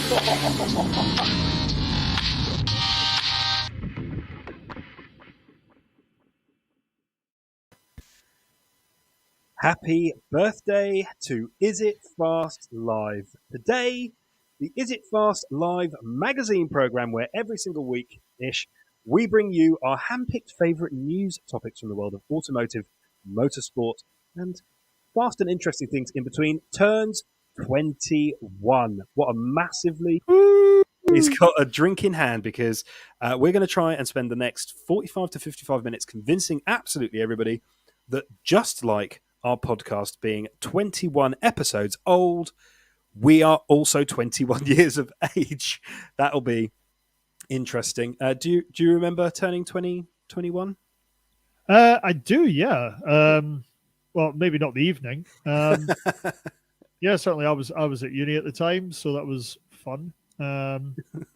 Happy birthday to Is It Fast Live. Today, the Is It Fast Live magazine program where every single week-ish we bring you our handpicked favourite news topics from the world of automotive, motorsport, and fast and interesting things in between. Turns 21. What a massively... He's got a drink in hand because we're going to try and spend the next 45 to 55 minutes convincing absolutely everybody that just like our podcast being 21 episodes old, we are also 21 years of age. That'll be interesting. Do you remember turning 21? I do, yeah. Well, maybe not the evening. Yeah, certainly I was at uni at the time, so that was fun. I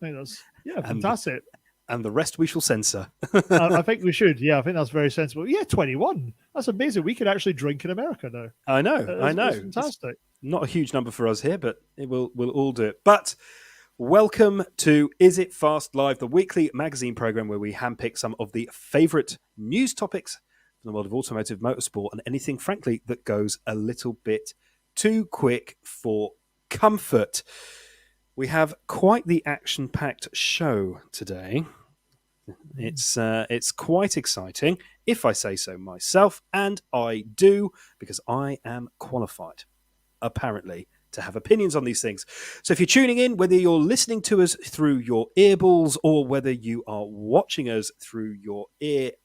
think that's fantastic. And the rest we shall censor. I think we should. Yeah, I think that's very sensible. Yeah, 21. That's amazing. We can actually drink in America now. I know. It's fantastic. It's not a huge number for us here, but we'll all do it. But welcome to Is It Fast Live, the weekly magazine program where we handpick some of the favourite news topics from the world of automotive, motorsport, and anything, frankly, that goes a little bit too quick for comfort. We have quite the action-packed show today. It's quite exciting, if I say so myself, and I do, because I am qualified, apparently, to have opinions on these things. So if you're tuning in, whether you're listening to us through your earballs or whether you are watching us through your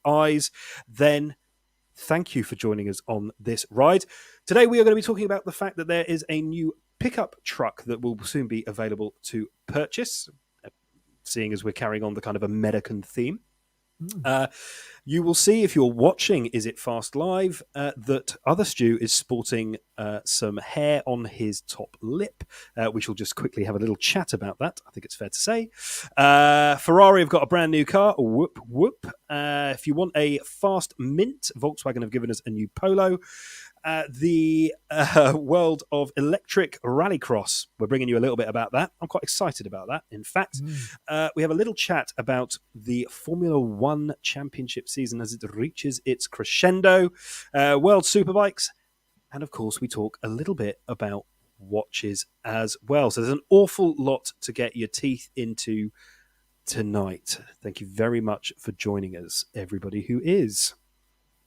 eyes, then thank you for joining us on this ride. Today we are going to be talking about the fact that there is a new pickup truck that will soon be available to purchase, seeing as we're carrying on the kind of American theme. You will see if you're watching Is It Fast Live that other Stu is sporting some hair on his top lip. We shall just quickly have a little chat about that. I think it's fair to say. Ferrari have got a brand new car. Whoop, whoop. If you want a fast mint, Volkswagen have given us a new Polo. The world of electric rallycross. We're bringing you a little bit about that. I'm quite excited about that. In fact, we have a little chat about the Formula One Championship season as it reaches its crescendo, World Superbikes, and of course, we talk a little bit about watches as well. So there's an awful lot to get your teeth into tonight. Thank you very much for joining us, everybody who is.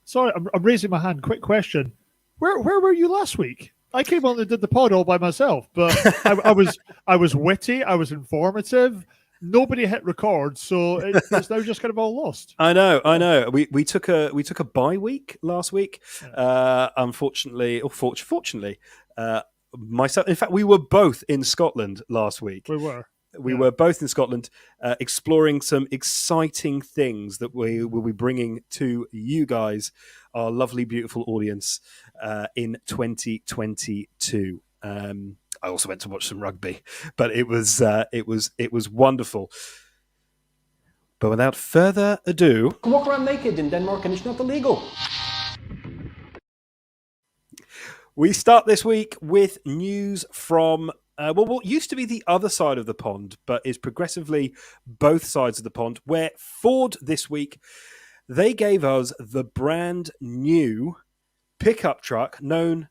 Sorry, I'm raising my hand. Quick question. Where were you last week? I came on and did the pod all by myself, but I was witty, I was informative. Nobody hit record, so it's now just kind of all lost. I know. We took a bye week last week. Unfortunately, or fortunately, myself. In fact, we were both in Scotland last week. We were both in Scotland exploring some exciting things that we will be bringing to you guys, our lovely, beautiful audience, in 2022. I also went to watch some rugby, but it was wonderful. But without further ado... You can walk around naked in Denmark and it's not illegal. We start this week with news from... what used to be the other side of the pond, but is progressively both sides of the pond, where Ford this week, they gave us the brand new pickup truck known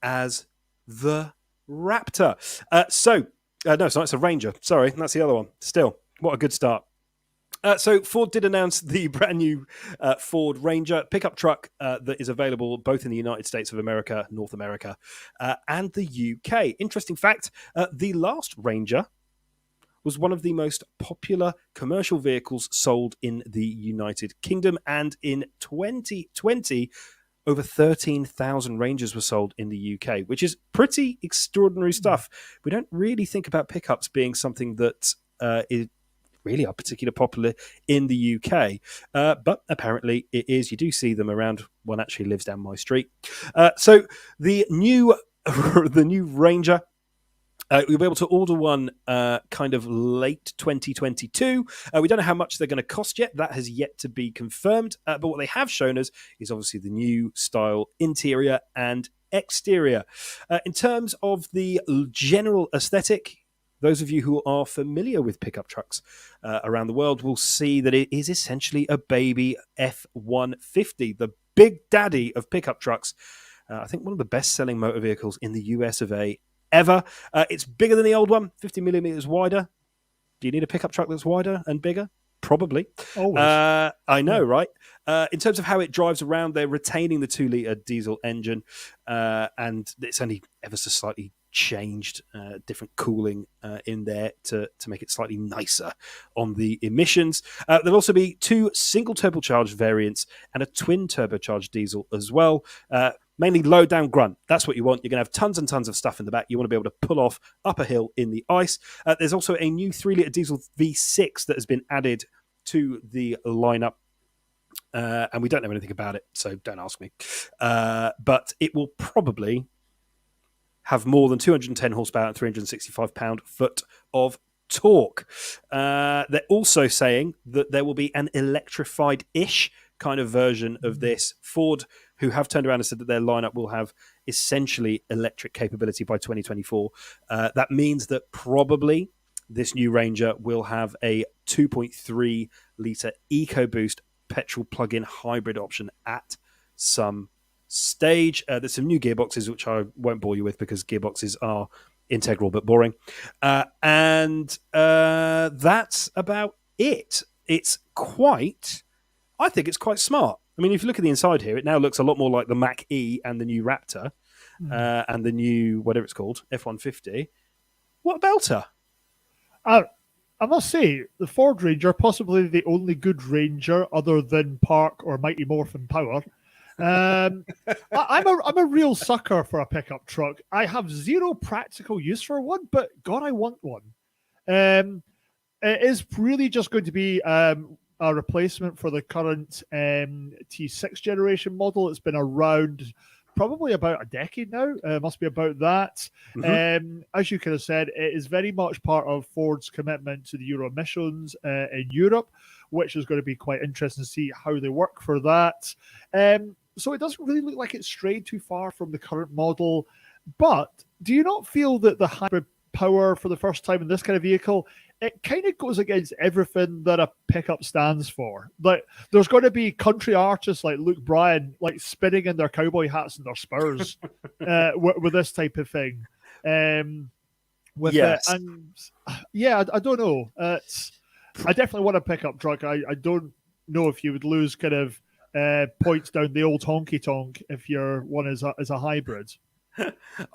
as the Raptor. No, it's a Ranger. Sorry, that's the other one. Still, what a good start. So Ford did announce the brand new Ford Ranger pickup truck that is available both in the United States of America, North America, and the UK. Interesting fact, the last Ranger was one of the most popular commercial vehicles sold in the United Kingdom, and in 2020, over 13,000 Rangers were sold in the UK, which is pretty extraordinary stuff. We don't really think about pickups being something that is really are particularly popular in the UK, but apparently it is. You do see them around. One actually lives down my street. So the new Ranger, you'll be able to order one kind of late 2022. We don't know how much they're going to cost yet. That has yet to be confirmed. But what they have shown us is obviously the new style interior and exterior. In terms of the general aesthetic, those of you who are familiar with pickup trucks around the world will see that it is essentially a baby F-150, the big daddy of pickup trucks. I think one of the best-selling motor vehicles in the US of A ever. It's bigger than the old one, 50 millimeters wider. Do you need a pickup truck that's wider and bigger? Probably. Always. I know, right? In terms of how it drives around, they're retaining the 2-litre diesel engine, and it's only ever so slightly changed, different cooling in there to make it slightly nicer on the emissions. There'll also be 2 single turbocharged variants and a twin turbocharged diesel as well. Mainly low down grunt. That's what you want. You're going to have tons and tons of stuff in the back. You want to be able to pull off up a hill in the ice. There's also a new 3-litre diesel V6 that has been added to the lineup. And we don't know anything about it, so don't ask me. But it will probably have more than 210 horsepower and 365 pound-foot of torque. They're also saying that there will be an electrified-ish kind of version of this. Ford, who have turned around and said that their lineup will have essentially electric capability by 2024. That means that probably this new Ranger will have a 2.3-litre EcoBoost petrol plug-in hybrid option at some stage. There's some new gearboxes, which I won't bore you with because gearboxes are integral but boring. And that's about it. I think it's quite smart. I mean, if you look at the inside here, it now looks a lot more like the Mach-E and the new Raptor and the new, whatever it's called, F-150. What a belter. I must say, the Ford Ranger, possibly the only good Ranger other than Park or Mighty Morphin Power. I'm a real sucker for a pickup truck. I have zero practical use for one, but God, I want one. It is really just going to be a replacement for the current T6 generation model. It's been around probably about a decade now. Must be about that. As you could have said, it is very much part of Ford's commitment to the Euro emissions in Europe, which is going to be quite interesting to see how they work for that. So it doesn't really look like it's strayed too far from the current model. But do you not feel that the hybrid power for the first time in this kind of vehicle, it kind of goes against everything that a pickup stands for? Like, there's going to be country artists like Luke Bryan, like spinning in their cowboy hats and their spurs with this type of thing. With yes. it. And yeah, I don't know. I definitely want a pickup truck. I don't know if you would lose kind of points down the old honky tonk if your one is a hybrid.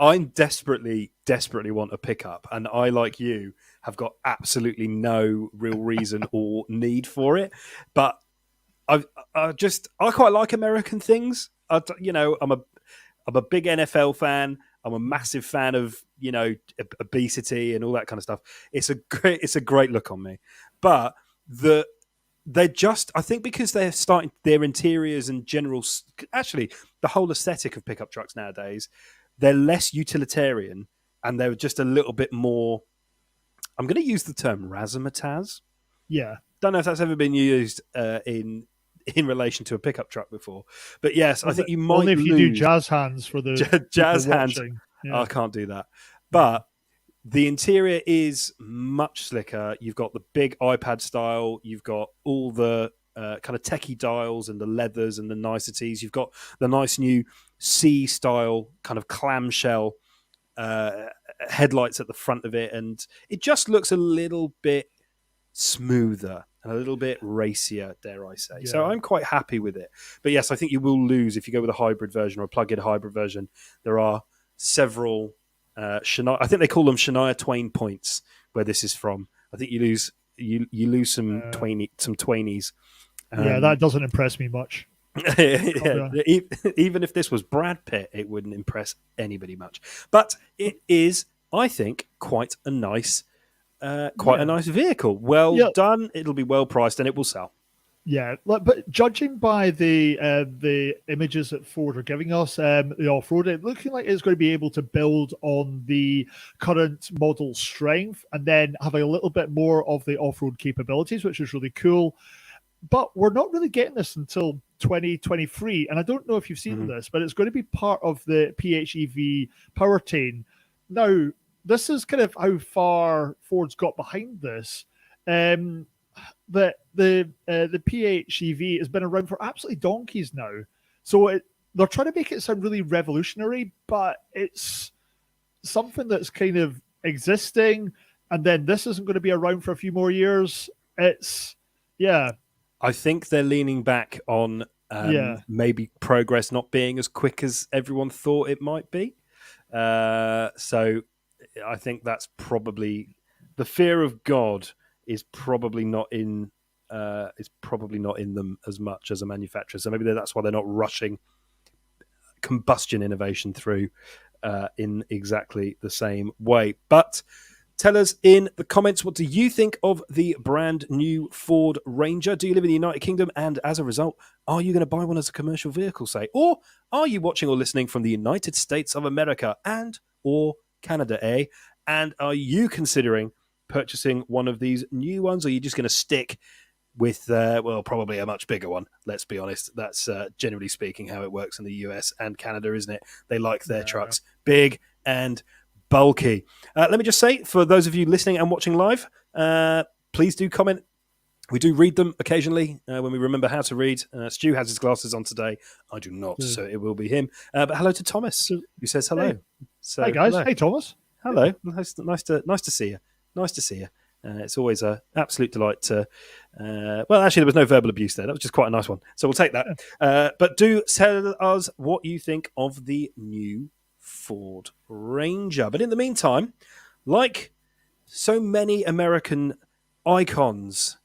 I desperately want a pickup, and I, like you, have got absolutely no real reason or need for it. But I quite like American things. I'm a big NFL fan. I'm a massive fan of obesity and all that kind of stuff. It's a great look on me. But I think because they're starting their interiors and actually the whole aesthetic of pickup trucks nowadays, they're less utilitarian and they're just a little bit more, I'm going to use the term razzmatazz. Yeah. Don't know if that's ever been used in relation to a pickup truck before. But yes, I think you might only if you do lose jazz hands for the jazz hands. Yeah. I can't do that. But the interior is much slicker. You've got the big iPad style. You've got all the kind of techie dials and the leathers and the niceties. You've got the nice new C style kind of clamshell headlights at the front of it, and it just looks a little bit smoother and a little bit racier, dare I say. Yeah. So I'm quite happy with it. But yes, I think you will lose if you go with a hybrid version or a plug-in hybrid version. There are several I think they call them Shania Twain points where this is from. I think you lose some Twainies. Yeah, that doesn't impress me much. Yeah. Even if this was Brad Pitt, it wouldn't impress anybody much. But it is, I think, quite a nice vehicle. Well done. It'll be well priced and it will sell. Yeah, but judging by the images that Ford are giving us, the off-road, it looking like it's going to be able to build on the current model strength and then have a little bit more of the off-road capabilities, which is really cool. But we're not really getting this until 2023, and I don't know if you've seen this, but it's going to be part of the PHEV powertrain. Now, this is kind of how far Ford's got behind this. The PHEV has been around for absolutely donkeys now. So they're trying to make it sound really revolutionary, but it's something that's kind of existing. And then this isn't going to be around for a few more years. I think they're leaning back on maybe progress not being as quick as everyone thought it might be. So I think that's probably the fear of God is probably not in them as much as a manufacturer. So maybe that's why they're not rushing combustion innovation through in exactly the same way. But tell us in the comments, what do you think of the brand new Ford Ranger? Do you live in the United Kingdom? And as a result, are you going to buy one as a commercial vehicle, say? Or are you watching or listening from the United States of America and or Canada, eh? And are you considering purchasing one of these new ones? Or are you just going to stick with, probably a much bigger one? Let's be honest. That's generally speaking how it works in the US and Canada, isn't it? They like their trucks big and bulky. Let me just say, for those of you listening and watching live, please do comment. We do read them occasionally when we remember how to read. Stu has his glasses on today. I do not, so it will be him. But hello to Thomas, who says hello. Hey, So, guys. hello. Hey, Thomas. Hello. Nice to see you. Nice to see you. It's always an absolute delight to... actually, there was no verbal abuse there. That was just quite a nice one. So we'll take that. But do tell us what you think of the new Ford Ranger. But in the meantime, like so many American icons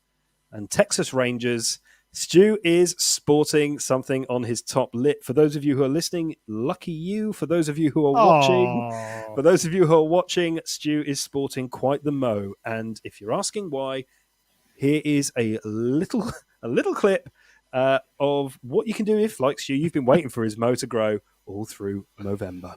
and Texas Rangers, Stu is sporting something on his top lip. For those of you who are listening, lucky you. For those of you who are watching, Stu is sporting quite the mo. And if you're asking why, here is a little clip of what you can do if, like Stu, you've been waiting for his mo to grow all through Movember.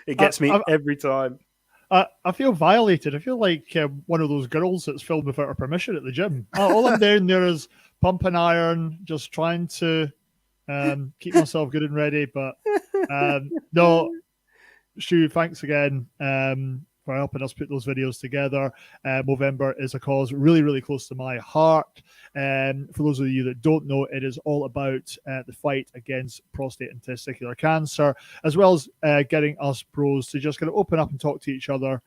It gets me every time. I feel violated. I feel like one of those girls that's filmed without her permission at the gym. All I'm doing there is pumping iron, just trying to keep myself good and ready. But no, Stu, thanks again for helping us put those videos together. Movember is a cause really, really close to my heart. For those of you that don't know, it is all about the fight against prostate and testicular cancer, as well as getting us bros to just kind of open up and talk to each other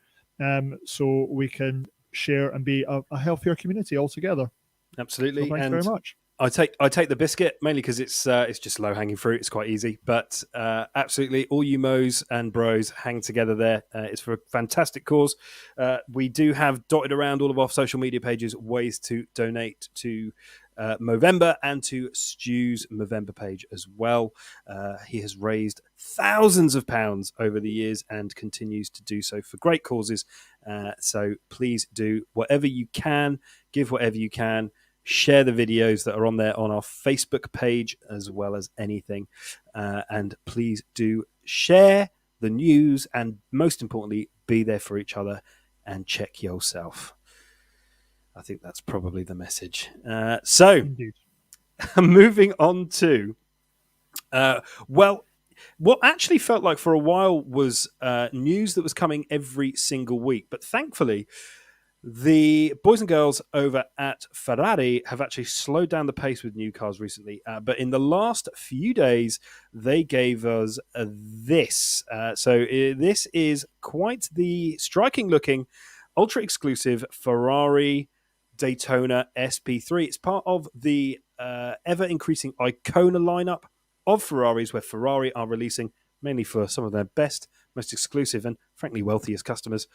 so we can share and be a healthier community altogether. Absolutely. So thanks very much. I take the biscuit mainly because it's just low hanging fruit. It's quite easy, but absolutely, all you mo's and bros hang together there. It's for a fantastic cause. We do have dotted around all of our social media pages ways to donate to Movember and to Stu's Movember page as well. He has raised thousands of pounds over the years and continues to do so for great causes. So please do whatever you can, give whatever you can. Share the videos that are on there on our Facebook page as well as anything. And please do share the news and most importantly, be there for each other and check yourself. I think that's probably the message. Indeed. Moving on to, what actually felt like for a while was news that was coming every single week. But thankfully, the boys and girls over at Ferrari have actually slowed down the pace with new cars recently. But in the last few days, they gave us this. This is quite the striking looking, ultra exclusive Ferrari Daytona SP3. It's part of the ever increasing Icona lineup of Ferraris, where Ferrari are releasing mainly for some of their best, most exclusive, and frankly wealthiest customers.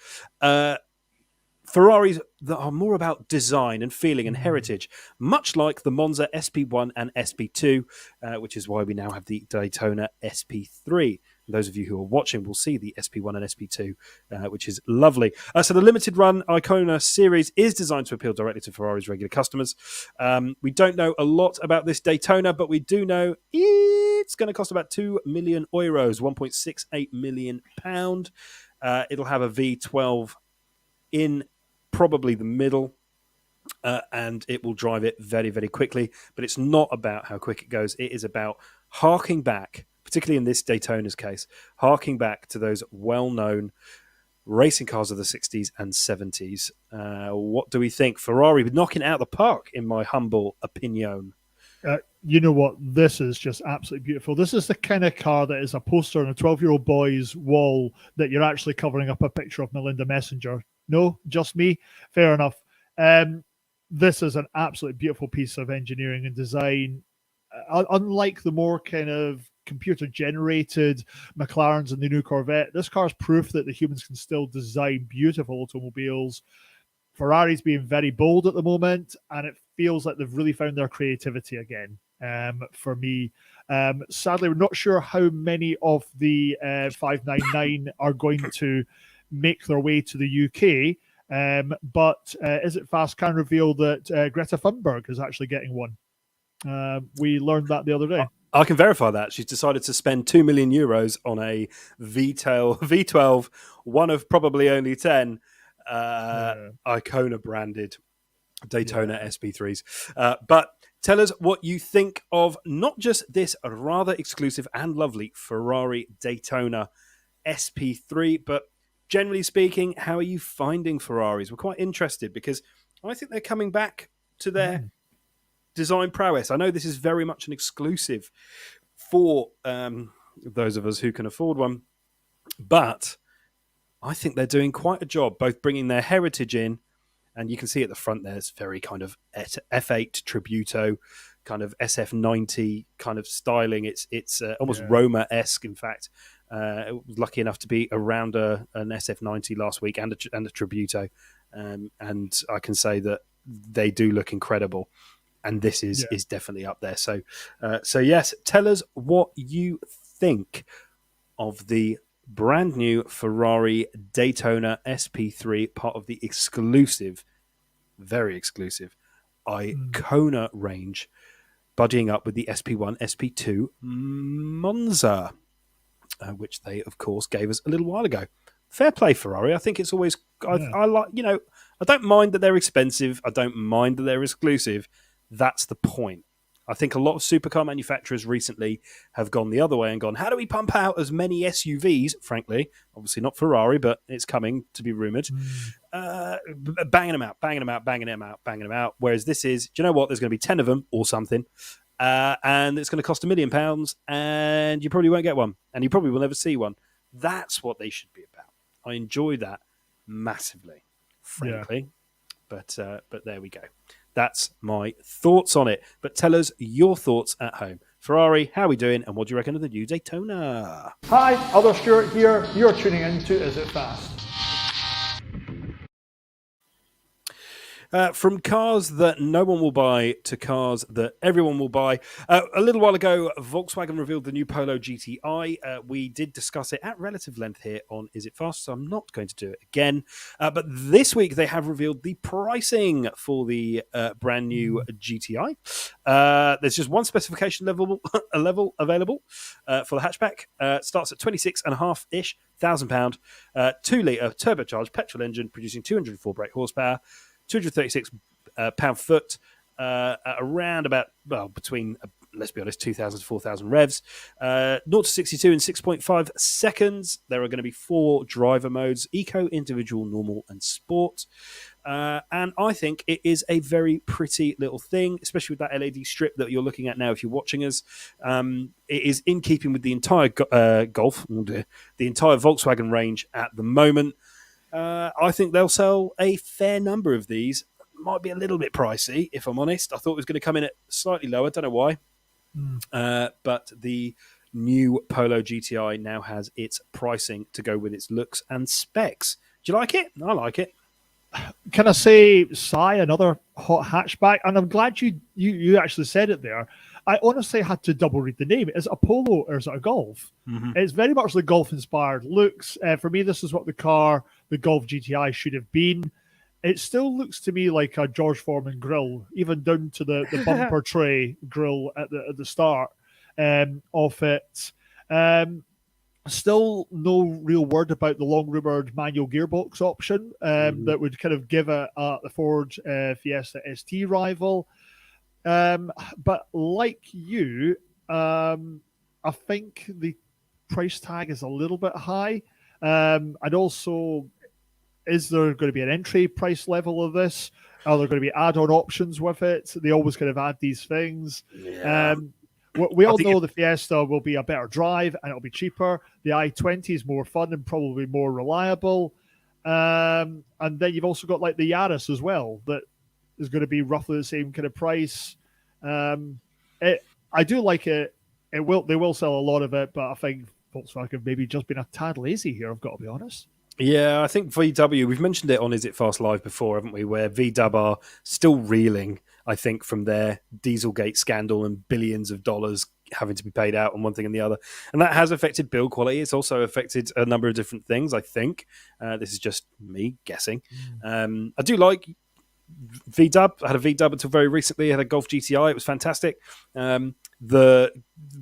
Ferraris that are more about design and feeling and heritage, much like the Monza SP1 and SP2, which is why we now have the Daytona SP3. And those of you who are watching will see the SP1 and SP2, which is lovely. So the limited run Icona series is designed to appeal directly to Ferrari's regular customers. We don't know a lot about this Daytona, but we do know it's going to cost about 2 million euros, £1.68 million. It'll have a V12 in probably the middle, and it will drive it very, very quickly. But it's not about how quick it goes. It is about harking back, particularly in this Daytona's case, harking back to those well-known racing cars of the 60s and 70s. What do we think? Ferrari knocking it out of the park, in my humble opinion. You know what? This is just absolutely beautiful. This is the kind of car that is a poster on a 12-year-old boy's wall that you're actually covering up a picture of Melinda Messenger. No, just me. Fair enough. This is an absolutely beautiful piece of engineering and design. Unlike the more kind of computer-generated McLarens and the new Corvette, this car is proof that the humans can still design beautiful automobiles. Ferrari's being very bold at the moment, and it feels like they've really found their creativity again. For me, sadly, we're not sure how many of the 599 are going to make their way to the UK. But Is It Fast can reveal that Greta Thunberg is actually getting one. We learned that the other day. I can verify that. She's decided to spend 2 million euros on a V12, one of probably only 10 Icona branded Daytona SP3s. But tell us what you think of not just this rather exclusive and lovely Ferrari Daytona SP3, but generally speaking, how are you finding Ferraris? We're quite interested because I think they're coming back to their design prowess. I know this is very much an exclusive for those of us who can afford one, but I think they're doing quite a job, both bringing their heritage in, and you can see at the front there's very kind of F8 Tributo, kind of SF90 kind of styling. It's almost Roma-esque, in fact. I was lucky enough to be around an SF90 last week and a Tributo, and I can say that they do look incredible. And this is definitely up there. So yes, tell us what you think of the brand new Ferrari Daytona SP3, part of the exclusive, very exclusive Icona range, buddying up with the SP1, SP2 Monza, which they, of course, gave us a little while ago. Fair play, Ferrari. I think it's always, I like, I don't mind that they're expensive. I don't mind that they're exclusive. That's the point. I think a lot of supercar manufacturers recently have gone the other way and gone, how do we pump out as many SUVs, frankly, obviously not Ferrari, but it's coming to be rumoured, banging them out. Whereas this is, do you know what? There's going to be 10 of them or something, and it's going to cost £1 million, and you probably won't get one, and you probably will never see one. That's what they should be about. I enjoy that massively, frankly. But there we go. That's my thoughts on it. But tell us your thoughts at home. Ferrari, how are we doing? And what do you reckon of the new Daytona? Hi, Alder Stewart here. You're tuning in to Is It Fast? From cars that no one will buy to cars that everyone will buy. A little while ago, Volkswagen revealed the new Polo GTI. We did discuss it at relative length here on Is It Fast, so I'm not going to do it again. But this week, they have revealed the pricing for the brand new GTI. There's just one specification level available for the hatchback. Starts at 26.5-ish thousand £1,000. 2-litre turbocharged petrol engine producing 204 brake horsepower. 236 pound-foot, around about, between, let's be honest, 2,000 to 4,000 revs. 0 to 62 in 6.5 seconds. There are going to be 4 driver modes: Eco, Individual, Normal, and Sport. And I think it is a very pretty little thing, especially with that LED strip that you're looking at now if you're watching us. It is in keeping with the entire the entire Volkswagen range at the moment. I think they'll sell a fair number of these. Might be a little bit pricey, if I'm honest. I thought it was going to come in at slightly lower. Don't know why. But the new Polo GTI now has its pricing to go with its looks and specs. Do you like it? I like it. can I say another hot hatchback? And I'm glad you actually said it there. I honestly had to double read the name. Is it a Polo or is it a Golf? Mm-hmm. It's very much the Golf inspired looks. For me, this is what the Golf GTI should have been. It still looks to me like a George Foreman grill, even down to the bumper tray grill at the start of it. Still no real word about the long rumored manual gearbox option that would kind of give it the Ford Fiesta ST rival. But like you, I think the price tag is a little bit high. And also, is there going to be an entry price level of this? Are there going to be add-on options with it? They always kind of add these things. Yeah. We all know the Fiesta will be a better drive and it'll be cheaper. The i20 is more fun and probably more reliable. And then you've also got like the Yaris as well that is going to be roughly the same kind of price. I do like it. They will sell a lot of it, but I think Volkswagen have maybe just been a tad lazy here. I've got to be honest. Yeah, I think VW, we've mentioned it on Is It Fast Live before, haven't we? Where VW are still reeling, I think, from their Dieselgate scandal and billions of dollars having to be paid out on one thing and the other. And that has affected build quality. It's also affected a number of different things, I think. This is just me guessing. I do like VW. I had a VW until very recently. I had a Golf GTI. It was fantastic. The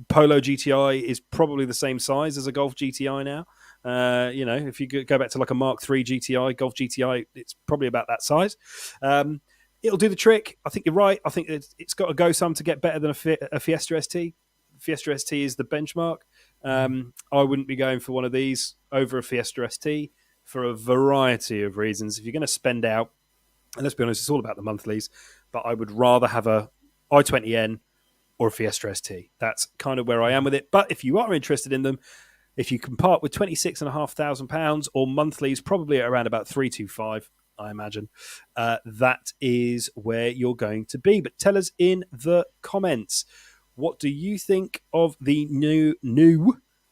Polo GTI is probably the same size as a Golf GTI now. If you go back to like a Mark III GTI, Golf GTI, it's probably about that size. It'll do the trick. I think you're right. I think it's got to go some to get better than a Fiesta ST. Fiesta ST is the benchmark. I wouldn't be going for one of these over a Fiesta ST for a variety of reasons. If you're going to spend out, and let's be honest, it's all about the monthlies, but I would rather have a i20N or a Fiesta ST. That's kind of where I am with it. But if you are interested in them, if you can part with £26,500 or monthlies, probably at around about 325, I imagine, that is where you're going to be. But tell us in the comments, what do you think of the new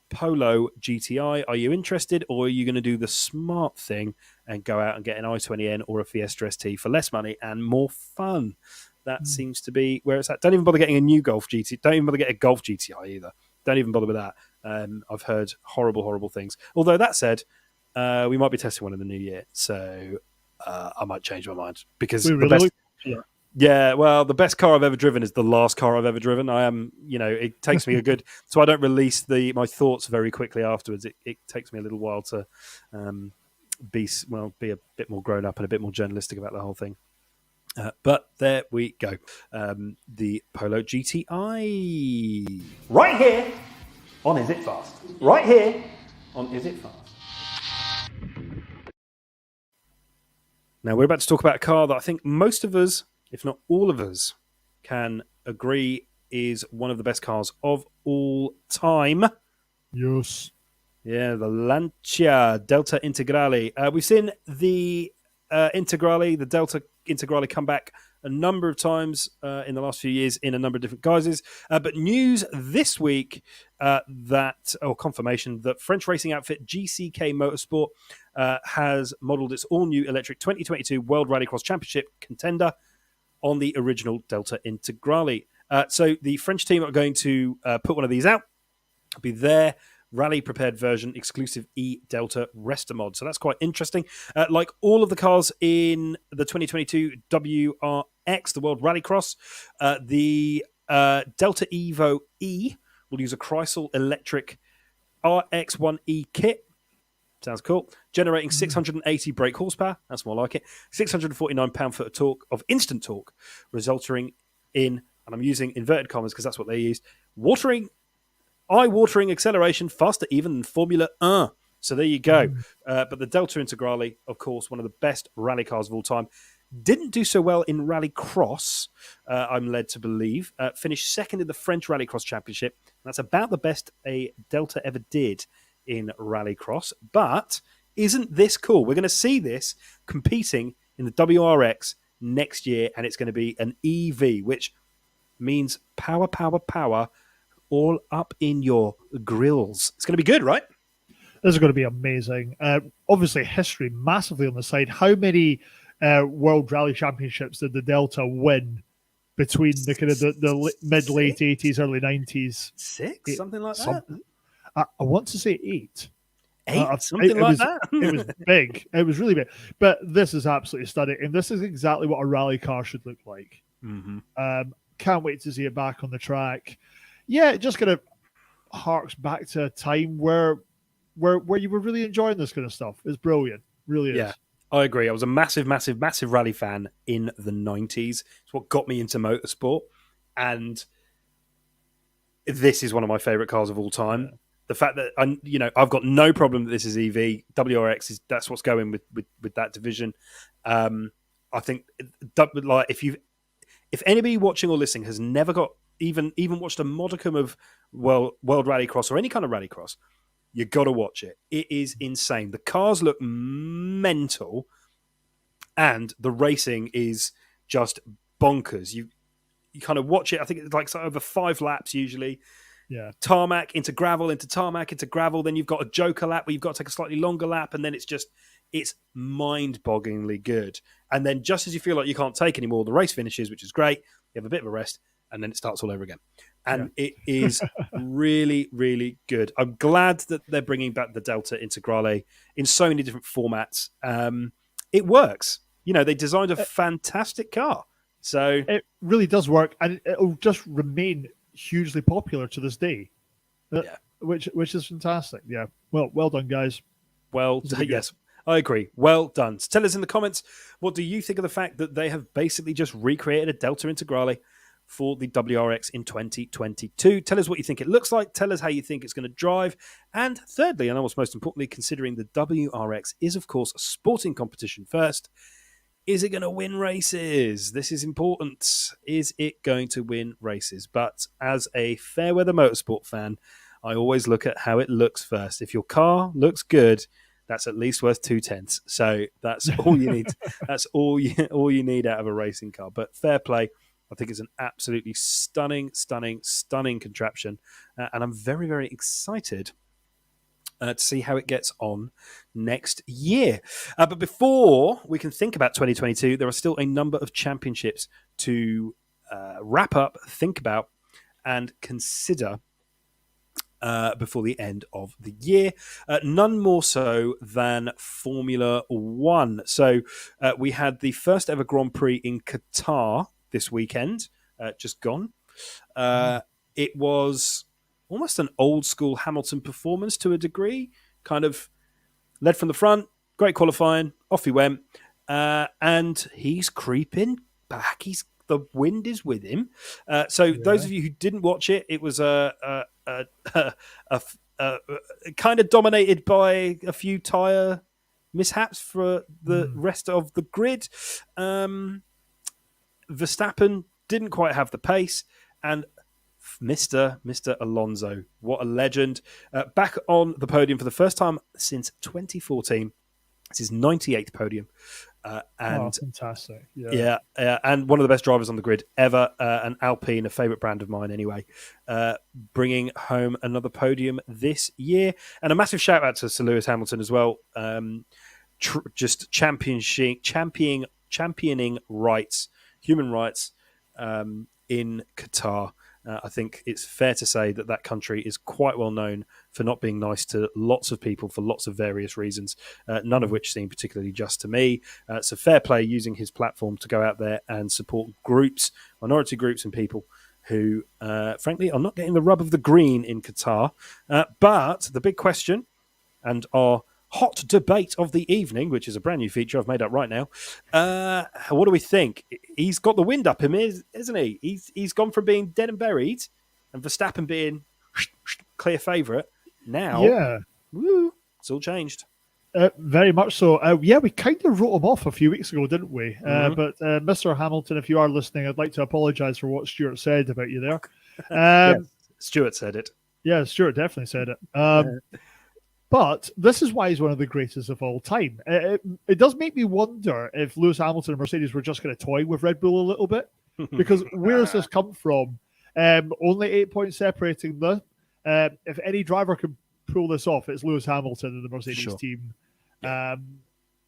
Polo GTI? Are you interested, or are you going to do the smart thing and go out and get an i20N or a Fiesta ST for less money and more fun? That seems to be where it's at. Don't even bother getting a new Golf GTI. Don't even bother getting a Golf GTI either. Don't even bother with that. I've heard horrible things. Although that said, we might be testing one in the new year, so I might change my mind because the best car I've ever driven is the last car I've ever driven. I am, it takes me a good, so I don't release my thoughts very quickly afterwards. It takes me a little while to be a bit more grown up and a bit more journalistic about the whole thing. But there we go. The Polo GTI. Right here on Is It Fast. Right here on Is It Fast. Now we're about to talk about a car that I think most of us, if not all of us, can agree is one of the best cars of all time. Yes. Yeah, the Lancia Delta Integrale. We've seen the Integrale, the Delta Integrale come back a number of times in the last few years in a number of different guises. But news this week confirmation that French racing outfit GCK Motorsport has modelled its all-new electric 2022 World Rallycross Championship contender on the original Delta Integrale. So the French team are going to put one of these out. It'll be their rally prepared version, exclusive E-Delta Resta mod. So that's quite interesting. Like all of the cars in the 2022 WRX, the World Rallycross, the Delta Evo E will use a Chrysler electric RX1E kit. Sounds cool. Generating 680 brake horsepower. That's more like it. 649 pound-foot of torque, of instant torque, resulting in, and I'm using inverted commas because that's what they used, eye-watering acceleration, faster even than Formula 1. So there you go. But the Delta Integrale, of course, one of the best rally cars of all time. Didn't do so well in Rallycross, I'm led to believe. Finished second in the French Rallycross Championship. That's about the best a Delta ever did in Rallycross. But isn't this cool? We're going to see this competing in the WRX next year, and it's going to be an EV, which means power, all up in your grills. It's going to be good, right? This is going to be amazing. Obviously, history massively on the side. How many World Rally Championships did the Delta win between the kind of the mid-late 80s, early 90s. 6, something like that. I want to say 8. 8, something like that. It was big. It was really big. But this is absolutely stunning. And this is exactly what a rally car should look like. Mm-hmm. Can't wait to see it back on the track. Yeah, it just kind of harks back to a time where you were really enjoying this kind of stuff. It's brilliant. Really is. Yeah, I agree. I was a massive rally fan in the 90s. It's what got me into motorsport. And this is one of my favorite cars of all time. Yeah. The fact that I've got no problem that this is EV. WRX that's what's going with that division. I think like if anybody watching or listening has never got even watched a modicum of World Rallycross or any kind of rallycross, you got to watch it. It is insane. The cars look mental, and the racing is just bonkers. You kind of watch it. I think it's like over 5 laps usually. Yeah. Tarmac into gravel, into tarmac, into gravel. Then you've got a joker lap where you've got to take a slightly longer lap, and then it's mind-bogglingly good. And then just as you feel like you can't take anymore, the race finishes, which is great. You have a bit of a rest, and then it starts all over again. And It is really, really good. I'm glad that they're bringing back the Delta Integrale in so many different formats. It works. They designed a fantastic car. So it really does work, and it'll just remain hugely popular to this day. Which is fantastic. Yeah. Well done, guys. Well, yes, I agree. Well done. So tell us in the comments, what do you think of the fact that they have basically just recreated a Delta Integrale for the WRX in 2022? Tell us what you think it looks like. Tell us how you think it's going to drive. And thirdly, and almost most importantly, considering the WRX is, of course, a sporting competition first, is it going to win races? This is important. Is it going to win races? But as a fair weather motorsport fan, I always look at how it looks first. If your car looks good, that's at least worth 2/10. So that's all you need. That's all you need out of a racing car. But fair play. I think it's an absolutely stunning contraption. And I'm very, very excited to see how it gets on next year. But before we can think about 2022, there are still a number of championships to wrap up, think about, and consider before the end of the year. None more so than Formula One. So we had the first ever Grand Prix in Qatar this weekend, just gone. It was almost an old school Hamilton performance to a degree, kind of led from the front, great qualifying, off he went, and he's creeping back. The wind is with him. Those of you who didn't watch it, it was kind of dominated by a few tyre mishaps for the rest of the grid. Verstappen didn't quite have the pace, and Mr. Alonso, what a legend. Back on the podium for the first time since 2014. It's his 98th podium. Fantastic. Yeah, and one of the best drivers on the grid ever. An Alpine, a favourite brand of mine anyway. Bringing home another podium this year. And a massive shout out to Sir Lewis Hamilton as well. Just championing rights, human rights in Qatar. I think it's fair to say that country is quite well known for not being nice to lots of people for lots of various reasons, none of which seem particularly just to me. So fair play using his platform to go out there and support groups, minority groups and people who, frankly, are not getting the rub of the green in Qatar. But the big question and our hot debate of the evening, which is a brand new feature I've made up right now. What do we think? He's got the wind up him, isn't he? He's gone from being dead and buried and Verstappen being clear favourite. Now, it's all changed. Very much so. We kind of wrote him off a few weeks ago, didn't we? But Mr. Hamilton, if you are listening, I'd like to apologise for what Stuart said about you there. Yes, Stuart said it. Yeah, Stuart definitely said it. But this is why he's one of the greatest of all time. It does make me wonder if Lewis Hamilton and Mercedes were just going to toy with Red Bull a little bit. Because where does this come from? Only 8 points separating them. If any driver can pull this off, it's Lewis Hamilton and the Mercedes team. Yeah.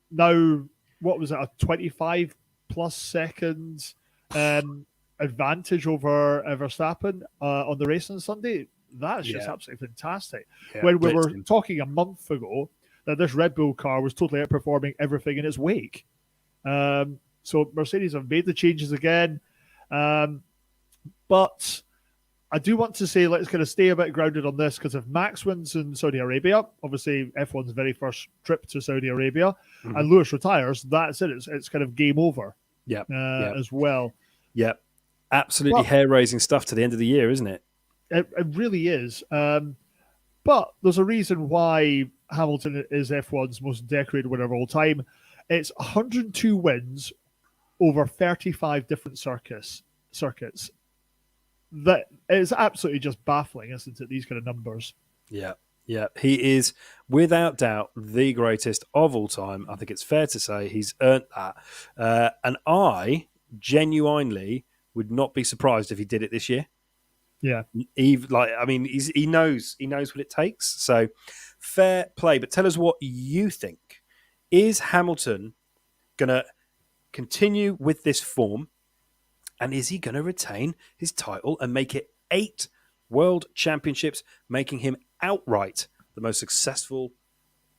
Now, what was it, a 25 plus seconds advantage over Verstappen on the race on Sunday. That's just absolutely fantastic. Yeah, When we were talking a month ago that this Red Bull car was totally outperforming everything in its wake. So Mercedes have made the changes again. But I do want to say, let's kind of stay a bit grounded on this, because if Max wins in Saudi Arabia, obviously F1's very first trip to Saudi Arabia, and Lewis retires, that's it. It's kind of game over. As well. Yeah, absolutely hair-raising stuff to the end of the year, isn't it? It really is. But there's a reason why Hamilton is F1's most decorated winner of all time. It's 102 wins over 35 different circuits. That is absolutely just baffling, isn't it? These kind of numbers. Yeah. He is without doubt the greatest of all time. I think it's fair to say he's earned that. And I genuinely would not be surprised if he did it this year. Yeah. He knows what it takes. So fair play. But tell us what you think. Is Hamilton going to continue with this form? And is he going to retain his title and make it 8 world championships, making him outright the most successful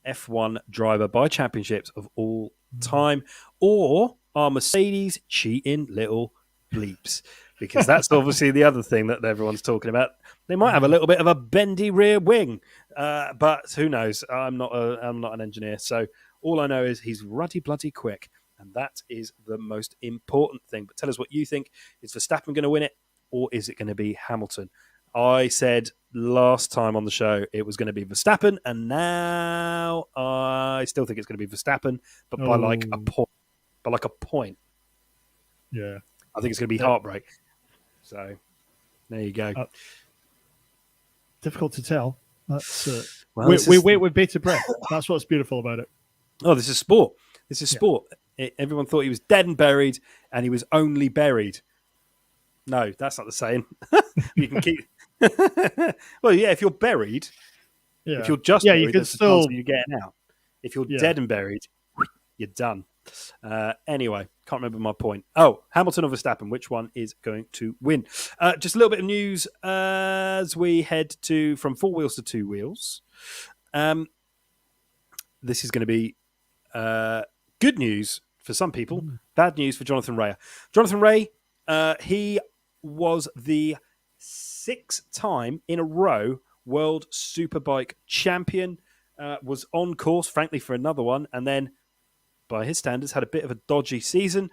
F1 driver by championships of all time? Or are Mercedes cheating little bleeps? Because that's obviously the other thing that everyone's talking about. They might have a little bit of a bendy rear wing, but who knows? I'm not an engineer, so all I know is he's ruddy bloody quick. And that is the most important thing. But tell us what you think. Is Verstappen going to win it, or is it going to be Hamilton? I said last time on the show it was going to be Verstappen, and now I still think it's going to be Verstappen, but by like a point. By like a point. Yeah. I think it's going to be heartbreak. So there you go. Difficult to tell. That's we wait with bated breath. That's what's beautiful about it. Oh, this is sport. This is sport. Everyone thought he was dead and buried, and he was only buried. No, that's not the saying. You can keep. Well, yeah, if you're buried, if you're just buried, you can still you're getting out. If you're dead and buried, you're done. Anyway, can't remember my point. Oh, Hamilton or Verstappen, which one is going to win? Just a little bit of news as we head from 4 wheels to 2 wheels. This is going to be good news for some people, bad news for Jonathan Rea. Jonathan Rea, he was the 6th time in a row World Superbike champion, was on course, frankly, for another one, and then, by his standards, had a bit of a dodgy season,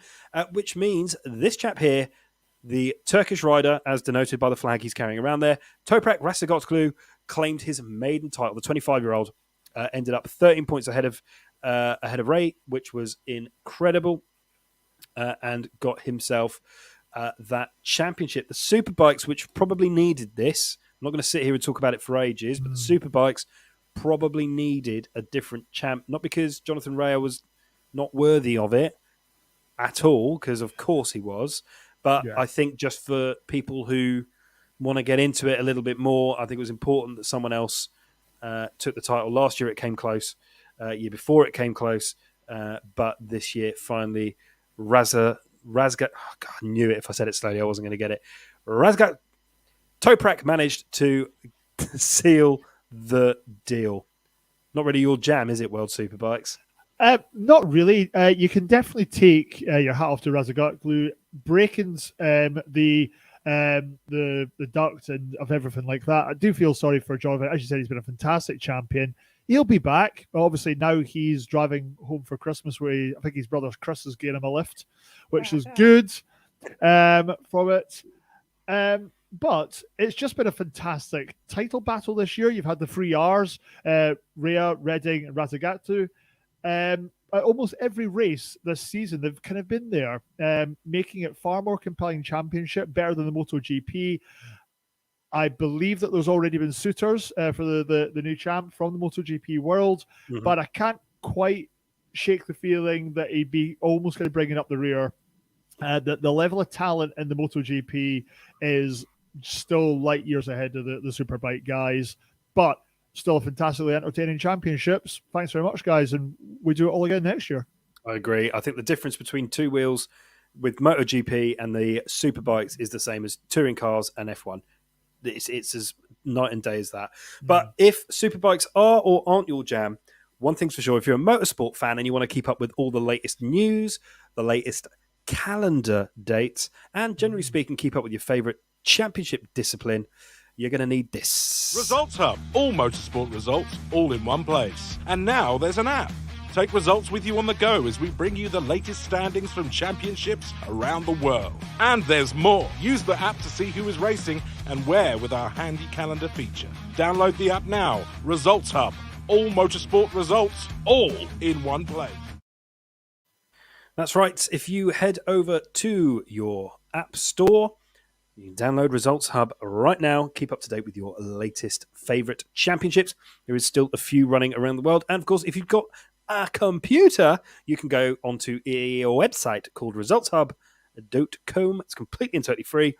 which means this chap here, the Turkish rider, as denoted by the flag he's carrying around there, Toprak Razgatoglu, claimed his maiden title. The 25-year-old ended up 13 points ahead of Rea, which was incredible, and got himself that championship. The Superbikes, which probably needed this, I'm not going to sit here and talk about it for ages, but the Superbikes probably needed a different champ, not because Jonathan Rea was not worthy of it at all, because of course he was, but I think just for people who want to get into it a little bit more, I think it was important that someone else took the title. Last year it came close. Year before it came close, but this year finally Razgat. Oh God, I knew it. If I said it slowly, I wasn't going to get it. Razgat Toprak managed to seal the deal. Not really your jam, is it, World Superbikes? Not really. You can definitely take your hat off to Razgatoglu. Breaking's the duct and of everything like that. I do feel sorry for Jonathan. As you said, he's been a fantastic champion. He'll be back. Obviously, now he's driving home for Christmas, where I think his brother Chris is getting him a lift, which is good from it. But it's just been a fantastic title battle this year. You've had the 3 Rs, Rea, Redding, and Razgatoglu. At almost every race this season, they've kind of been there, making it far more compelling championship, better than the MotoGP. I believe that there's already been suitors for the new champ from the MotoGP world, but I can't quite shake the feeling that he'd be almost going to bring it up the rear. The level of talent in the MotoGP is still light years ahead of the Superbike guys, but still a fantastically entertaining championships. Thanks very much, guys, and we do it all again next year. I agree. I think the difference between two wheels with MotoGP and the Superbikes is the same as touring cars and F1. It's as night and day as that. But if Superbikes are or aren't your jam, one thing's for sure, if you're a motorsport fan and you want to keep up with all the latest news, the latest calendar dates, and generally speaking, keep up with your favourite championship discipline, you're going to need this. Results Hub. All motorsport results, all in one place. And now there's an app. Take results with you on the go as we bring you the latest standings from championships around the world. And there's more. Use the app to see who is racing and where with our handy calendar feature. Download the app now. Results Hub. All motorsport results, all in one place. That's right. If you head over to your app store, you can download Results Hub right now. Keep up to date with your latest favourite championships. There is still a few running around the world. And of course, if you've got a computer, you can go onto a website called resultshub.com. It's completely and totally free.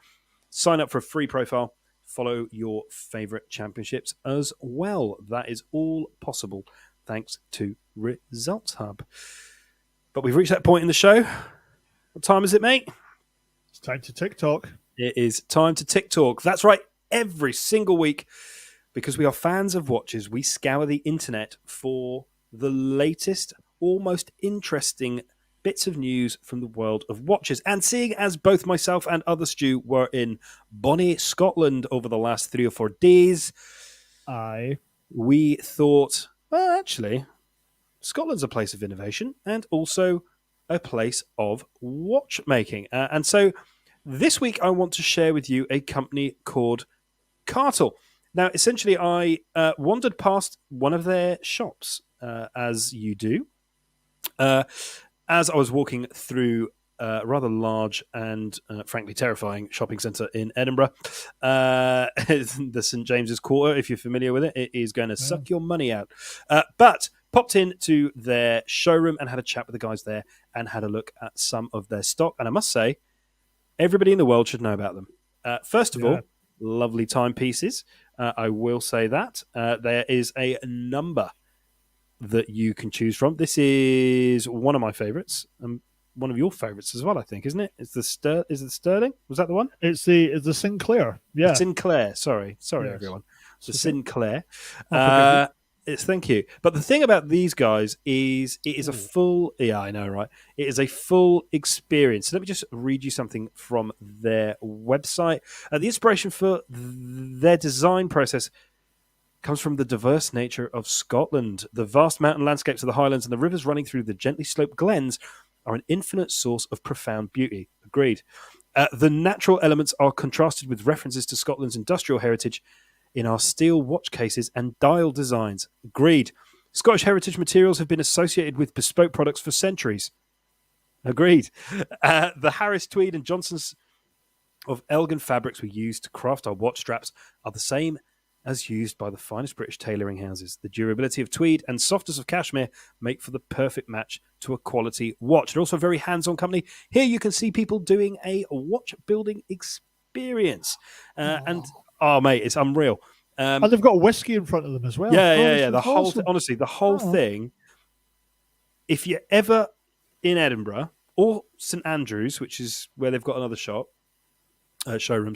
Sign up for a free profile. Follow your favourite championships as well. That is all possible thanks to Results Hub. But we've reached that point in the show. What time is it, mate? It's time to TikTok. It is time to TikTok. That's right. Every single week, because we are fans of watches, we scour the internet for the latest, almost interesting bits of news from the world of watches. And seeing as both myself and other Stu were in Bonnie, Scotland over the last 3 or 4 days, we thought, well, actually, Scotland's a place of innovation and also a place of watchmaking. And so this week I want to share with you a company called Qatar. Now, essentially, I wandered past one of their shops, as you do, as I was walking through a rather large and frankly terrifying shopping centre in Edinburgh. The St James's Quarter, if you're familiar with it, it is going to suck your money out. But popped into their showroom and had a chat with the guys there and had a look at some of their stock. And I must say, everybody in the world should know about them. First of all, lovely timepieces. I will say that. There is a number that you can choose from. This is one of my favourites, and one of your favourites as well, I think, isn't it? Is it the Sterling? Was that the one? It's the Sinclair. Yeah, Sinclair. Sorry, yes. Everyone. The Sinclair. Thank you. But the thing about these guys is it is a full... Yeah, I know, right? It is a full experience. So let me just read you something from their website. The inspiration for their design process comes from the diverse nature of Scotland. The vast mountain landscapes of the Highlands and the rivers running through the gently sloped glens are an infinite source of profound beauty. Agreed. The natural elements are contrasted with references to Scotland's industrial heritage in our steel watch cases and dial designs. Agreed. Scottish heritage materials have been associated with bespoke products for centuries. Agreed. The Harris Tweed and Johnson's of Elgin fabrics we used to craft our watch straps are the same as used by the finest British tailoring houses. The durability of tweed and softness of cashmere make for the perfect match to a quality watch. They're also a very hands-on company. Here you can see people doing a watch building experience. Oh, mate, it's unreal. And they've got whiskey in front of them as well. Yeah. The whole, awesome. honestly, the whole thing. If you're ever in Edinburgh or St Andrews, which is where they've got another showroom,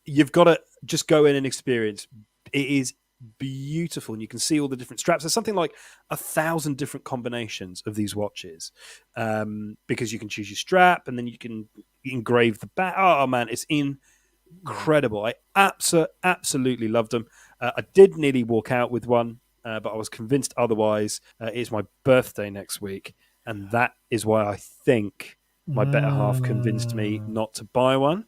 you've got to just go in and experience. It is beautiful, and you can see all the different straps. There's something like 1,000 different combinations of these watches, because you can choose your strap and then you can engrave the back. Oh man, it's incredible. I absolutely loved them. I did nearly walk out with one, but I was convinced otherwise. It's my birthday next week, and that is why I think my better half convinced me not to buy one.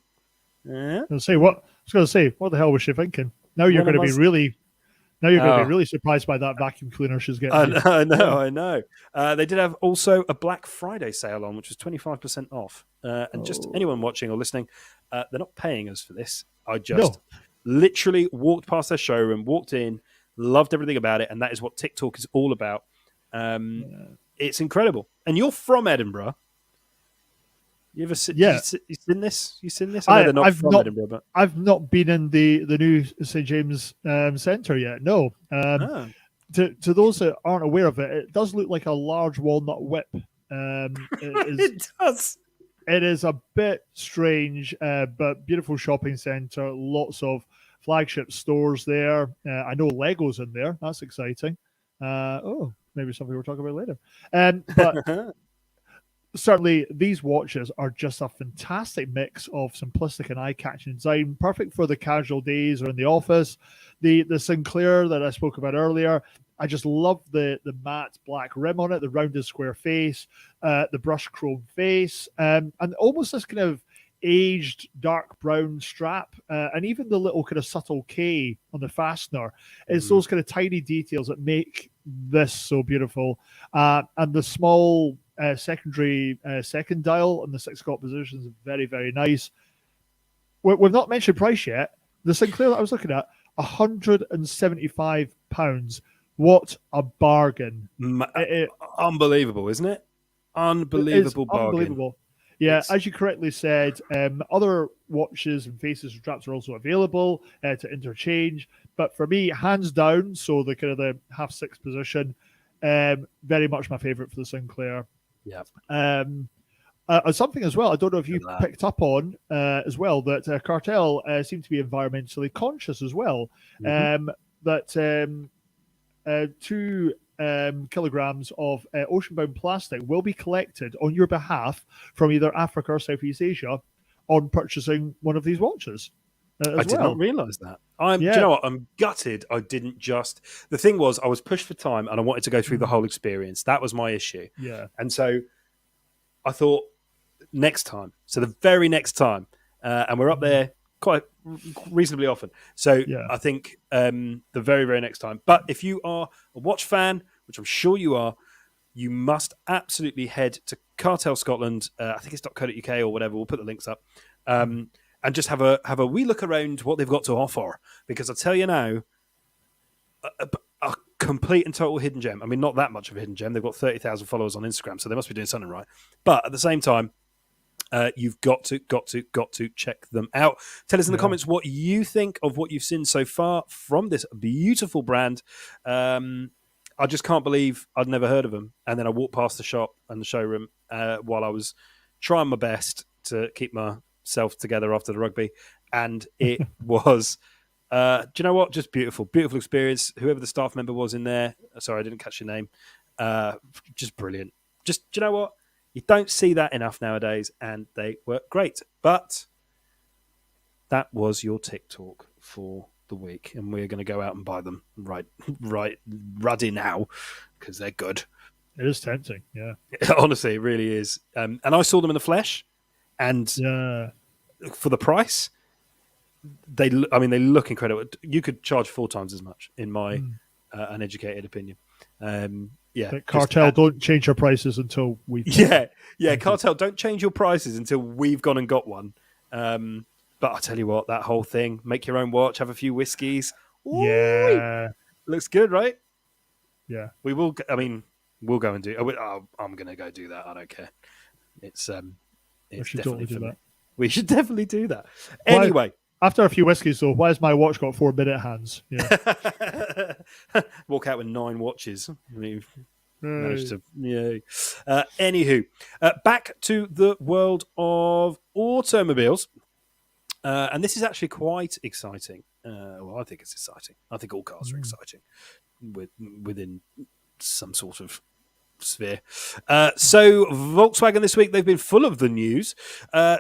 Yeah. I was going to say, what the hell was she thinking? Now you're going to be really surprised by that vacuum cleaner she's getting. I know. They did have also a Black Friday sale on, which was 25% off. And just anyone watching or listening, they're not paying us for this. I just literally walked past their showroom, walked in, loved everything about it, and that is what TikTok is all about. It's incredible. And you're from Edinburgh. You ever seen this? You seen this? I know they're not from Edinburgh, but I've not been in the new St James Centre yet. No. to those that aren't aware of it, it does look like a large walnut whip. It does. It is a bit strange, but beautiful shopping centre. Lots of flagship stores there. I know Lego's in there. That's exciting. Maybe something we'll talk about later. But certainly, these watches are just a fantastic mix of simplistic and eye-catching design, perfect for the casual days or in the office. The Sinclair that I spoke about earlier, I just love the matte black rim on it, the rounded square face, the brushed chrome face, and almost this kind of aged dark brown strap, and even the little kind of subtle K on the fastener. It's those kind of tiny details that make this so beautiful. And the small secondary second dial on the 6 o'clock position is very, very nice. We've not mentioned price yet. The Sinclair that I was looking at, £175. What a bargain. Unbelievable, isn't it? Unbelievable bargain. Unbelievable. Yeah, as you correctly said, other watches and faces and straps are also available to interchange. But for me, hands down, so the kind of the half 6 position, very much my favourite for the Sinclair. Yeah. Something as well, I don't know if you picked up on as well, that Cartel seem to be environmentally conscious as well. That 2 kilograms of ocean-bound plastic will be collected on your behalf from either Africa or Southeast Asia on purchasing one of these watches. I did not realise that. Do you know what? I'm gutted I didn't just... The thing was, I was pushed for time and I wanted to go through the whole experience. That was my issue. Yeah. And so I thought, next time. So the very next time. And we're up there quite reasonably often. So I think the very, very next time. But if you are a watch fan, which I'm sure you are, you must absolutely head to Cartel Scotland. I think it's .co.uk or whatever. We'll put the links up. And just have a wee look around what they've got to offer. Because I tell you now, a complete and total hidden gem. I mean, not that much of a hidden gem. They've got 30,000 followers on Instagram, so they must be doing something right. But at the same time, you've got to check them out. Tell us in the comments what you think of what you've seen so far from this beautiful brand. I just can't believe I'd never heard of them. And then I walked past the shop and the showroom while I was trying my best to keep myself together after the rugby. And it was, do you know what? Just beautiful experience. Whoever the staff member was in there, sorry, I didn't catch your name. Just brilliant. Just, do you know what? You don't see that enough nowadays, and they work great. But that was your TikTok for the week, and we're going to go out and buy them right ruddy now because they're good. It is tempting, yeah. Honestly, it really is. And I saw them in the flesh, and for the price, they look incredible. You could charge 4 times as much, in my uneducated opinion. But Cartel don't change your prices until we. Cartel don't change your prices until we've gone and got one. But I tell you what, that whole thing, make your own watch, have a few whiskies. Yeah, looks good, right? Yeah, we will. I mean, we'll go and do. I'm going to go do that. I don't care. It's we should totally do that. We should definitely do that. Anyway. After a few whiskies, though, why has my watch got 4-minute hands? Yeah. Walk out with 9 watches. I mean, managed to, anywho, back to the world of automobiles. And this is actually quite exciting. Well, I think it's exciting. I think all cars are exciting within some sort of sphere. So Volkswagen this week, they've been full of the news.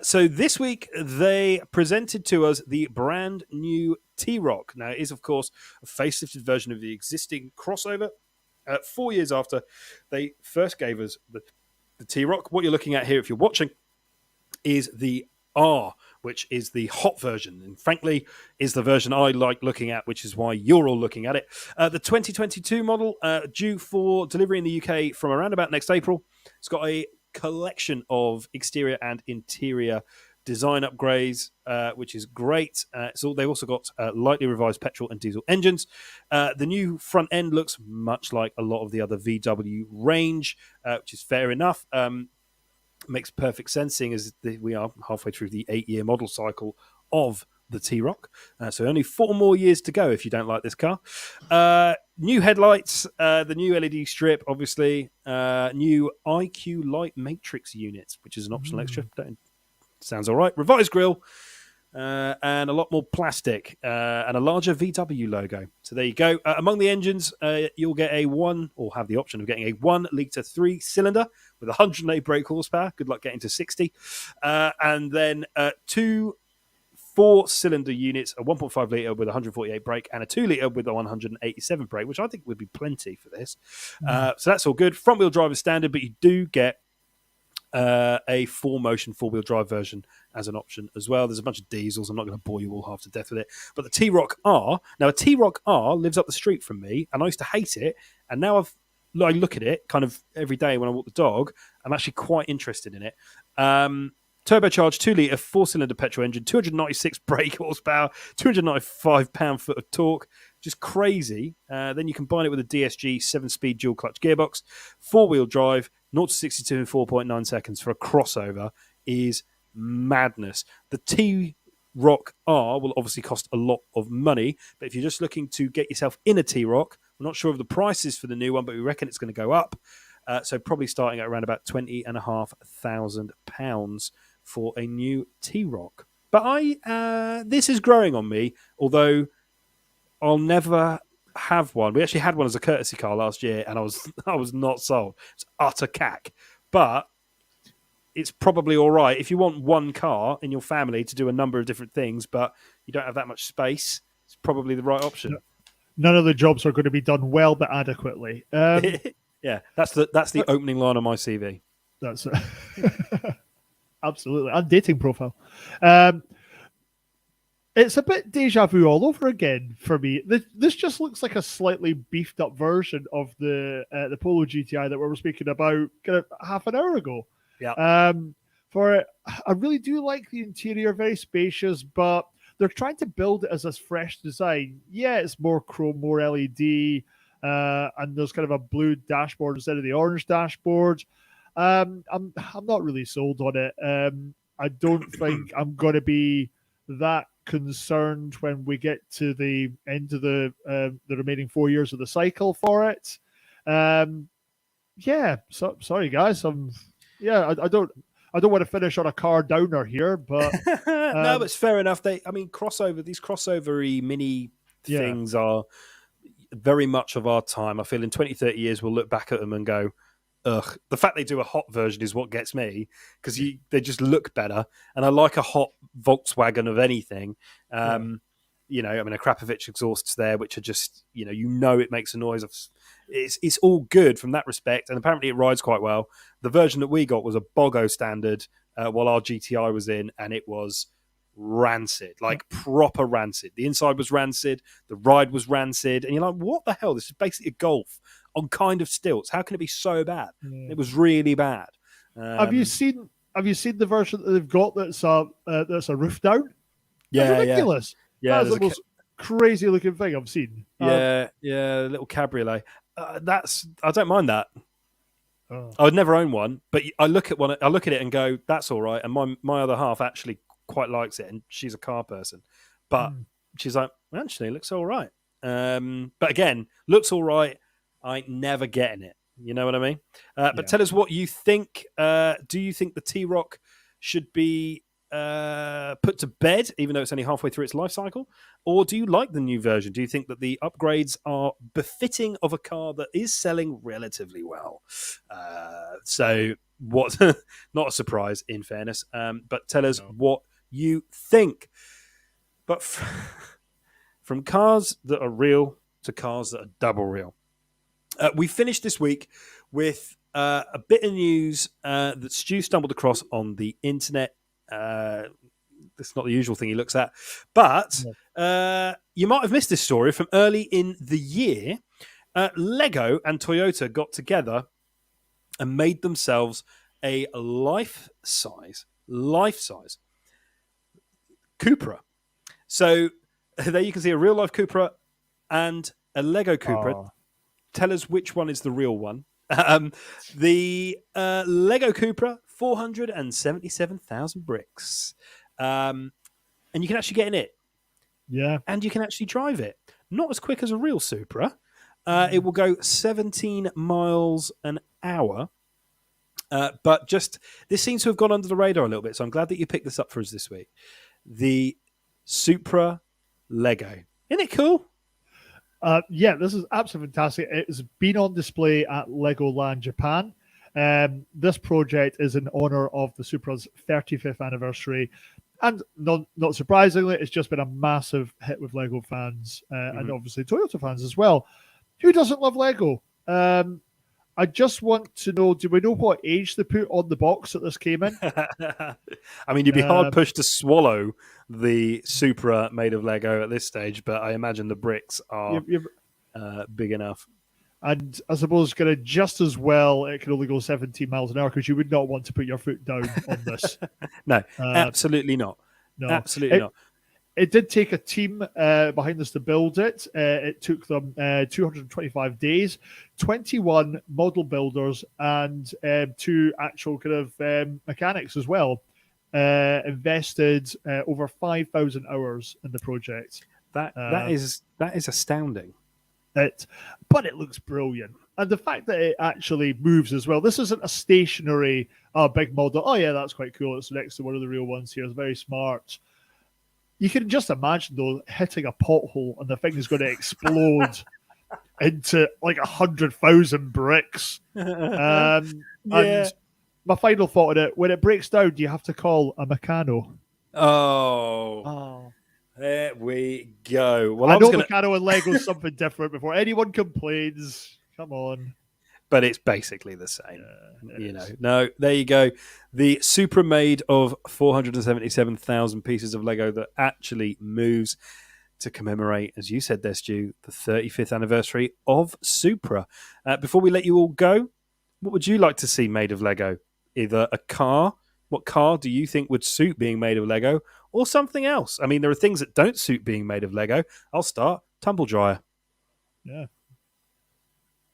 So this week they presented to us the brand new TRoc. Now it is of course a facelifted version of the existing crossover. 4 years after they first gave us the TRoc. What you're looking at here, if you're watching, is the R, which is the hot version, and frankly is the version I like looking at, which is why you're all looking at it. The 2022 model, due for delivery in the UK from around about next April. It's got a collection of exterior and interior design upgrades, which is great. So they've also got lightly revised petrol and diesel engines. The new front end looks much like a lot of the other VW range, which is fair enough. Makes perfect sense, seeing as we are halfway through the 8-year model cycle of the TRoc. So only 4 more years to go if you don't like this car. New headlights, the new LED strip, obviously, new IQ Light Matrix units, which is an optional extra. Sounds all right. Revised grille, and a lot more plastic, and a larger VW logo. So there you go. Among the engines, you'll get have the option of getting a 1 litre 3-cylinder with 108 brake horsepower. Good luck getting to 60. And then 2 4-cylinder units, a 1.5 litre with 148 brake and a 2 litre with a 187 brake, which I think would be plenty for this. So that's all good. Front-wheel drive is standard, but you do get a 4-motion 4-wheel drive version as an option as well. There's a bunch of diesels. I'm not going to bore you all half to death with it. But the TRoc R, now a TRoc R lives up the street from me, and I used to hate it, and now I look at it kind of every day when I walk the dog. I'm actually quite interested in it. Turbocharged 2 litre 4-cylinder petrol engine, 296 brake horsepower, 295 pound-foot of torque, just crazy. Then you combine it with a DSG 7-speed dual-clutch gearbox, 4-wheel drive, 0 to 62 in 4.9 seconds for a crossover is madness. The TRoc R will obviously cost a lot of money, but if you're just looking to get yourself in a TRoc, we're not sure of the prices for the new one, but we reckon it's going to go up. So probably starting at around about £20,500 for a new TRoc. But this is growing on me, although I'll never have one. We actually had one as a courtesy car last year, and I was not sold. It's utter cack. But it's probably all right if you want one car in your family to do a number of different things, but you don't have that much space. It's probably the right option. None of the jobs are going to be done well but adequately. Yeah, that's the opening line on my CV. That's absolutely. And dating profile. It's a bit deja vu all over again for me. This just looks like a slightly beefed up version of the Polo GTI that we were speaking about kind of half an hour ago. Yeah. I really do like the interior, very spacious, but they're trying to build it as a fresh design. Yeah, it's more chrome, more LED, and there's kind of a blue dashboard instead of the orange dashboard. I'm not really sold on it. I don't think I'm going to be that concerned when we get to the end of the remaining 4 years of the cycle for it. Sorry guys. I don't want to finish on a car downer here, but no, but it's fair enough. These crossover-y mini things are very much of our time. I feel in 20, 30 years we'll look back at them and go, ugh. The fact they do a hot version is what gets me, because they just look better, and I like a hot Volkswagen of anything. A Krapovich exhausts there, which are just, it makes a noise. It's all good from that respect, and apparently it rides quite well. The version that we got was a Bogo standard, while our GTI was in, and it was rancid, like proper rancid. The inside was rancid, the ride was rancid, and you're like, what the hell? This is basically a Golf on kind of stilts. How can it be so bad? It was really bad. Have you seen the version that they've got that's a roof down? Yeah, that's ridiculous. Yeah, that's the most crazy looking thing I've seen. A little cabriolet. I don't mind that. I would never own one, but I look at it and go, that's all right. And my other half actually quite likes it, and she's a car person, but she's like, well, actually, it looks all right. But again, looks all right. I ain't never getting it. You know what I mean? But tell us what you think. Do you think the TRoc should be put to bed, even though it's only halfway through its life cycle? Or do you like the new version? Do you think that the upgrades are befitting of a car that is selling relatively well? So what? Not a surprise, in fairness. But tell us what you think. But from cars that are real to cars that are double real. We finished this week with a bit of news that Stu stumbled across on the internet. That's not the usual thing he looks at. But you might have missed this story from early in the year. Lego and Toyota got together and made themselves a life-size Cupra. So there you can see a real-life Cupra and a Lego Cupra. Oh. Tell us which one is the real one. The Lego Cupra, 477,000 bricks. And you can actually get in it. Yeah. And you can actually drive it. Not as quick as a real Supra, It will go 17 miles an hour. But this seems to have gone under the radar a little bit, so I'm glad that you picked this up for us this week. The Supra Lego. Isn't it cool? Yeah, this is absolutely fantastic. It's been on display at Legoland Japan. This project is in honor of the Supra's 35th anniversary. And not surprisingly, it's just been a massive hit with Lego fans and obviously Toyota fans as well. Who doesn't love Lego? I just want to know, do we know what age they put on the box that this came in? I mean, you'd be hard-pushed to swallow the Supra made of Lego at this stage, but I imagine the bricks are big enough. And I suppose kind of just as well, it can only go 17 miles an hour because you would not want to put your foot down on this. No, absolutely not. No, absolutely not. It did take a team behind this to build it. It took them 225 days, 21 model builders, and 2 actual kind of mechanics as well. Invested over 5,000 hours in the project. That is astounding. But it looks brilliant. And the fact that it actually moves as well. This isn't a stationary big model. Oh, yeah, that's quite cool. It's next to one of the real ones here. It's very smart. You can just imagine, though, hitting a pothole and the thing is going to explode into like 100,000 bricks. And my final thought on it, when it breaks down, do you have to call a mechano? Oh. There we go. Well, I know Meccano and Lego is something different before anyone complains. Come on. But it's basically the same. No, there you go. The Supra made of 477,000 pieces of Lego that actually moves to commemorate, as you said there, Stu, the 35th anniversary of Supra. Before we let you all go, what would you like to see made of Lego? Either a car. What car do you think would suit being made of Lego? Or something else? I mean, there are things that don't suit being made of Lego. I'll start. Tumble dryer. Yeah.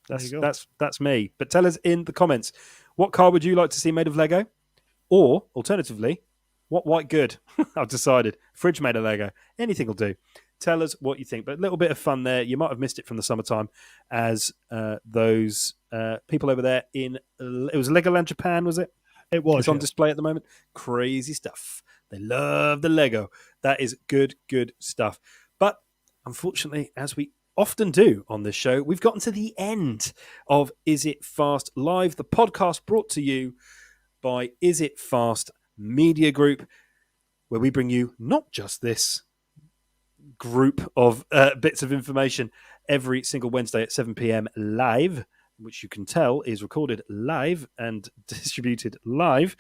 That's me. But tell us in the comments, what car would you like to see made of Lego? Or, alternatively, what white good? I've decided. Fridge made of Lego. Anything will do. Tell us what you think. But a little bit of fun there. You might have missed it from the summertime as those people over there it was Legoland Japan, was it? It was. It's on display at the moment. Crazy stuff. They love the Lego. That is good stuff. But unfortunately, as we often do on this show, we've gotten to the end of Is It Fast Live, the podcast brought to you by Is It Fast Media Group, where we bring you not just this group of bits of information every single Wednesday at 7 p.m. live, which you can tell is recorded live and distributed live.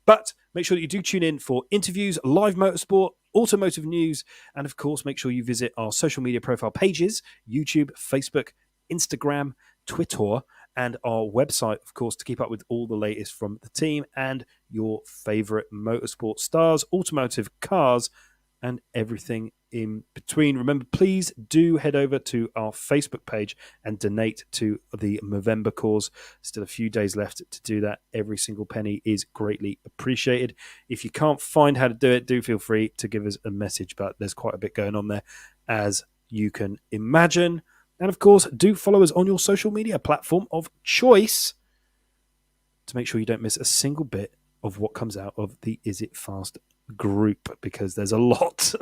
But make sure that you do tune in for interviews, live motorsport, automotive news, and of course, make sure you visit our social media profile pages, YouTube, Facebook, Instagram, Twitter, and our website, of course, to keep up with all the latest from the team and your favorite motorsport stars, automotive cars, and everything in between. Remember, please do head over to our Facebook page and donate to the Movember cause. Still a few days left to do that. Every single penny is greatly appreciated. If you can't find how to do it, do feel free to give us a message, but there's quite a bit going on there, as you can imagine. And of course, do follow us on your social media platform of choice to make sure you don't miss a single bit of what comes out of the Is It Fast group, because there's a lot.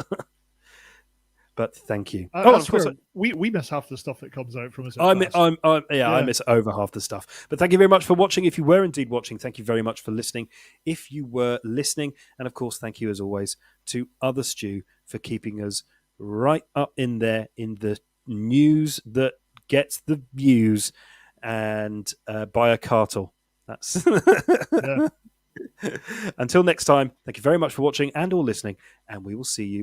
But thank you. Of course, we miss half the stuff that comes out from us. I miss over half the stuff. But thank you very much for watching. If you were indeed watching, thank you very much for listening. If you were listening, and of course, thank you as always to Other Stu for keeping us right up in there in the news that gets the views, and buy a cartel. That's Until next time, thank you very much for watching and or listening, and we will see you